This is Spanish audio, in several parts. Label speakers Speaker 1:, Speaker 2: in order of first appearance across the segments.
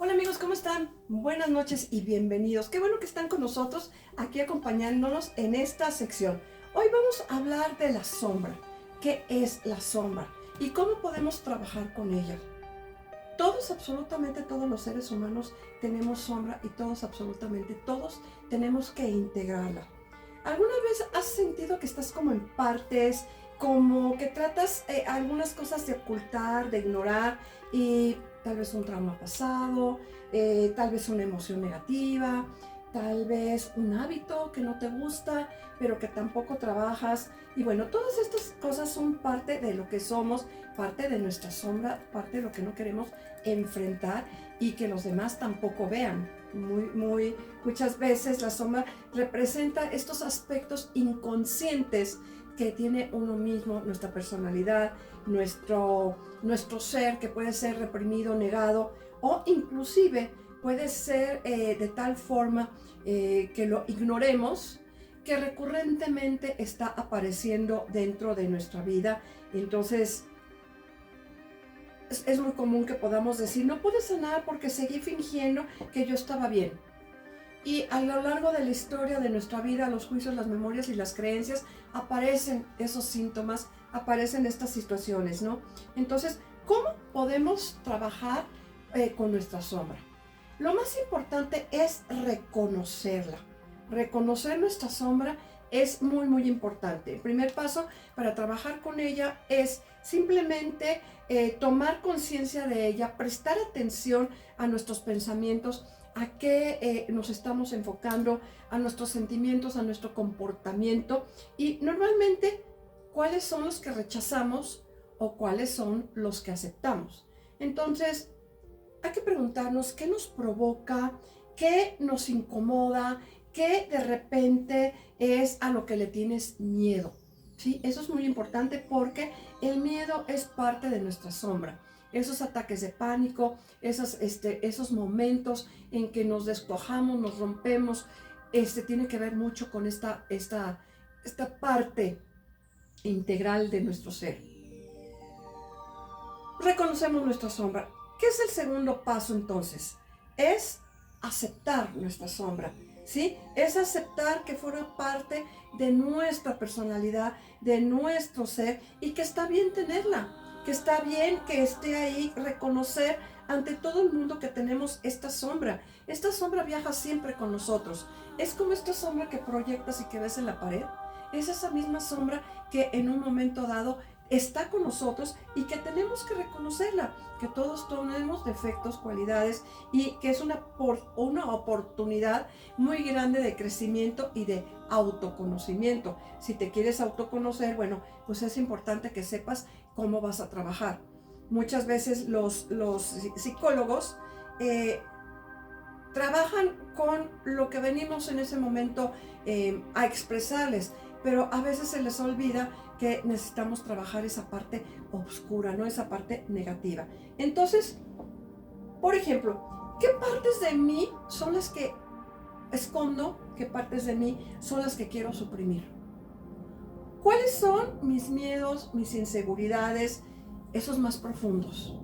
Speaker 1: Hola amigos, ¿cómo están? Buenas noches y bienvenidos. Qué bueno que están con nosotros aquí acompañándonos en esta sección. Hoy vamos a hablar de la sombra. ¿Qué es la sombra? ¿Y cómo podemos trabajar con ella? Todos, absolutamente todos los seres humanos tenemos sombra y todos, absolutamente todos, tenemos que integrarla. ¿Alguna vez has sentido que estás como en partes, como que tratas algunas cosas de ocultar, de ignorar y tal vez un trauma pasado, tal vez una emoción negativa, tal vez un hábito que no te gusta, pero que tampoco trabajas? Y bueno, todas estas cosas son parte de lo que somos, parte de nuestra sombra, parte de lo que no queremos enfrentar y que los demás tampoco vean. Muchas veces la sombra representa estos aspectos inconscientes que tiene uno mismo, nuestra personalidad, nuestro ser, que puede ser reprimido, negado, o inclusive puede ser de tal forma que lo ignoremos, que recurrentemente está apareciendo dentro de nuestra vida. Entonces es muy común que podamos decir: no pude sanar porque seguí fingiendo que yo estaba bien. Y a lo largo de la historia de nuestra vida, los juicios, las memorias y las creencias, aparecen esos síntomas, aparecen estas situaciones, ¿no? Entonces, ¿cómo podemos trabajar con nuestra sombra? Lo más importante es reconocerla. Reconocer nuestra sombra es muy importante. El primer paso para trabajar con ella es simplemente tomar conciencia de ella, prestar atención a nuestros pensamientos, a qué nos estamos enfocando, a nuestros sentimientos, a nuestro comportamiento, y normalmente cuáles son los que rechazamos o cuáles son los que aceptamos. Entonces, hay que preguntarnos qué nos provoca, qué nos incomoda, qué de repente es a lo que le tienes miedo. ¿Sí? Eso es muy importante porque el miedo es parte de nuestra sombra. Esos ataques de pánico, esos momentos en que nos despojamos, nos rompemos, tiene que ver mucho con esta parte integral de nuestro ser. Reconocemos nuestra sombra. ¿Qué es el segundo paso entonces? Es aceptar nuestra sombra, ¿sí? Es aceptar que forma parte de nuestra personalidad, de nuestro ser, y que está bien tenerla, que está bien que esté ahí, reconocer ante todo el mundo que tenemos esta sombra. Esta sombra viaja siempre con nosotros. Es como esta sombra que proyectas y que ves en la pared. Es esa misma sombra que en un momento dado está con nosotros y que tenemos que reconocerla, que todos tenemos defectos, cualidades, y que es una oportunidad muy grande de crecimiento y de autoconocimiento. Si te quieres autoconocer, bueno, pues es importante que sepas cómo vas a trabajar. Muchas veces los psicólogos trabajan con lo que venimos en ese momento a expresarles, pero a veces se les olvida que necesitamos trabajar esa parte oscura, ¿no? Esa parte negativa. Entonces, por ejemplo, ¿qué partes de mí son las que escondo? ¿Qué partes de mí son las que quiero suprimir? ¿Cuáles son mis miedos, mis inseguridades, esos más profundos?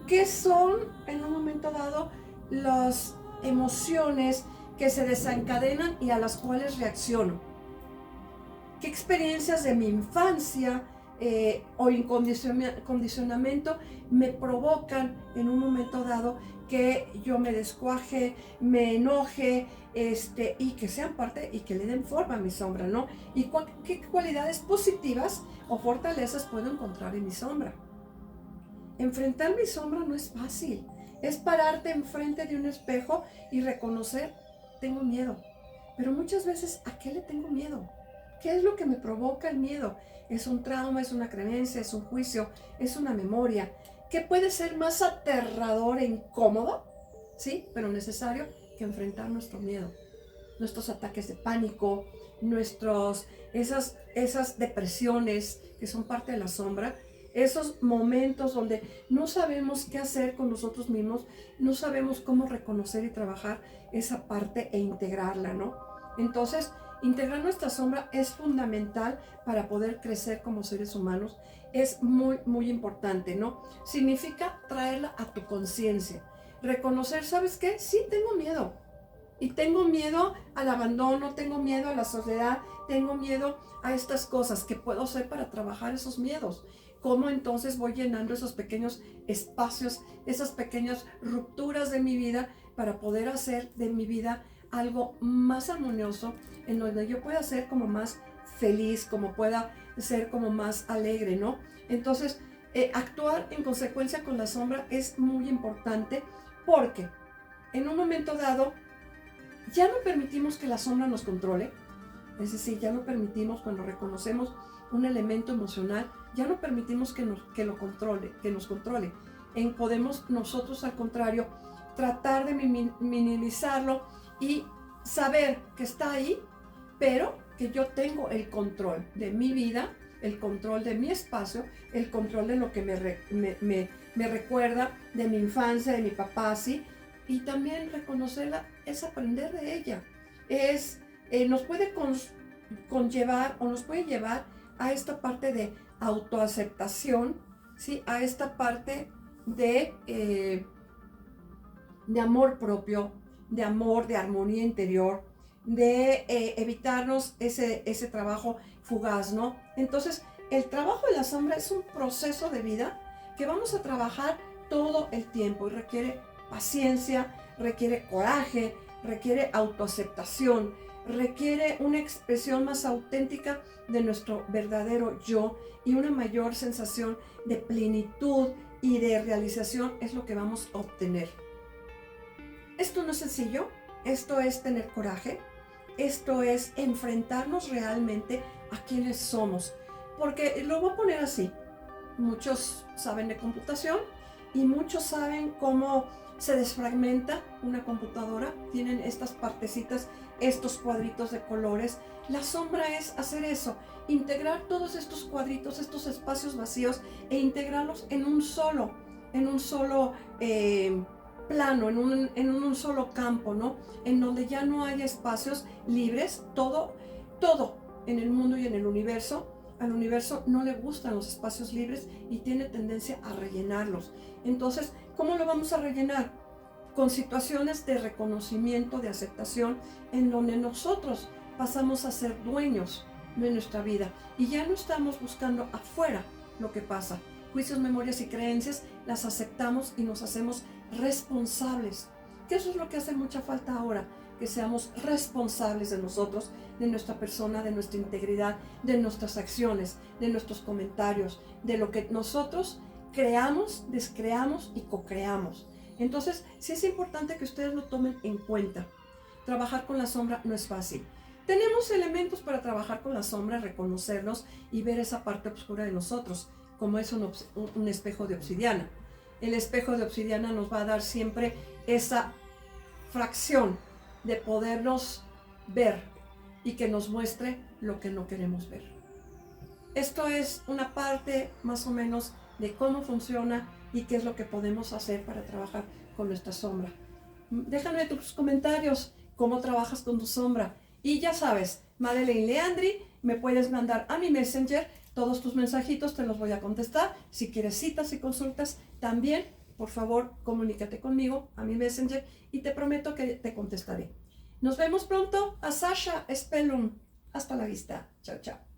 Speaker 1: ¿Qué son en un momento dado las emociones que se desencadenan y a las cuales reacciono? ¿Qué experiencias de mi infancia o condicionamiento me provocan en un momento dado que yo me descuaje, me enoje, y que sean parte y que le den forma a mi sombra, ¿no? Y qué cualidades positivas o fortalezas puedo encontrar en mi sombra? Enfrentar mi sombra no es fácil. Es pararte enfrente de un espejo y reconocer: tengo miedo. Pero muchas veces, ¿a qué le tengo miedo? ¿Qué es lo que me provoca el miedo? ¿Es un trauma, es una creencia, es un juicio, es una memoria? ¿Qué puede ser más aterrador e incómodo? Sí, pero necesario que enfrentar nuestro miedo, nuestros ataques de pánico, esas depresiones que son parte de la sombra, esos momentos donde no sabemos qué hacer con nosotros mismos, no sabemos cómo reconocer y trabajar esa parte e integrarla, ¿no? Entonces, integrar nuestra sombra es fundamental para poder crecer como seres humanos, es muy, muy importante, ¿no? Significa traerla a tu conciencia. Reconocer, ¿sabes qué? Sí, tengo miedo. Y tengo miedo al abandono, tengo miedo a la soledad, tengo miedo a estas cosas. ¿Qué puedo hacer para trabajar esos miedos? ¿Cómo entonces voy llenando esos pequeños espacios, esas pequeñas rupturas de mi vida para poder hacer de mi vida algo más armonioso, en donde yo pueda ser como más feliz, como pueda ser como más alegre, ¿no? Entonces, actuar en consecuencia con la sombra es muy importante porque en un momento dado ya no permitimos que la sombra nos controle, es decir, ya no permitimos cuando reconocemos un elemento emocional, ya no permitimos que nos controle. Podemos nosotros al contrario tratar de minimizarlo y saber que está ahí, pero que yo tengo el control de mi vida, el control de mi espacio, el control de lo que me recuerda de mi infancia, de mi papá, ¿sí? Y también reconocerla es aprender de ella. Nos puede conllevar o nos puede llevar a esta parte de autoaceptación, ¿sí? A esta parte de amor propio, de amor, de armonía interior, de evitarnos ese trabajo fugaz, ¿no? Entonces, el trabajo de la sombra es un proceso de vida que vamos a trabajar todo el tiempo y requiere paciencia, requiere coraje, requiere autoaceptación, requiere una expresión más auténtica de nuestro verdadero yo y una mayor sensación de plenitud y de realización es lo que vamos a obtener. Esto no es sencillo, esto es tener coraje, esto es enfrentarnos realmente a quienes somos, porque lo voy a poner así, muchos saben de computación y muchos saben cómo se desfragmenta una computadora, tienen estas partecitas, estos cuadritos de colores. La sombra es hacer eso, integrar todos estos cuadritos, estos espacios vacíos e integrarlos en un solo plano, en un solo campo, ¿no? En donde ya no haya espacios libres, todo en el mundo y en el universo. Al universo no le gustan los espacios libres y tiene tendencia a rellenarlos. Entonces, ¿cómo lo vamos a rellenar? Con situaciones de reconocimiento, de aceptación, en donde nosotros pasamos a ser dueños de nuestra vida y ya no estamos buscando afuera lo que pasa. Juicios, memorias y creencias las aceptamos y nos hacemos responsables. Que eso es lo que hace mucha falta ahora, que seamos responsables de nosotros, de nuestra persona, de nuestra integridad, de nuestras acciones, de nuestros comentarios, de lo que nosotros creamos, descreamos y co-creamos. Entonces, sí es importante que ustedes lo tomen en cuenta. Trabajar con la sombra no es fácil. Tenemos elementos para trabajar con la sombra, reconocernos y ver esa parte oscura de nosotros, como es un espejo de obsidiana. El espejo de obsidiana nos va a dar siempre esa fracción de podernos ver y que nos muestre lo que no queremos ver. Esto es una parte más o menos de cómo funciona y qué es lo que podemos hacer para trabajar con nuestra sombra. Déjame tus comentarios, cómo trabajas con tu sombra. Y ya sabes, Madeleine Leandri, me puedes mandar a mi Messenger todos tus mensajitos, te los voy a contestar. Si quieres citas y consultas, también, por favor, comunícate conmigo a mi Messenger y te prometo que te contestaré. Nos vemos pronto. A Sasha Spellum. Hasta la vista. Chao, chao.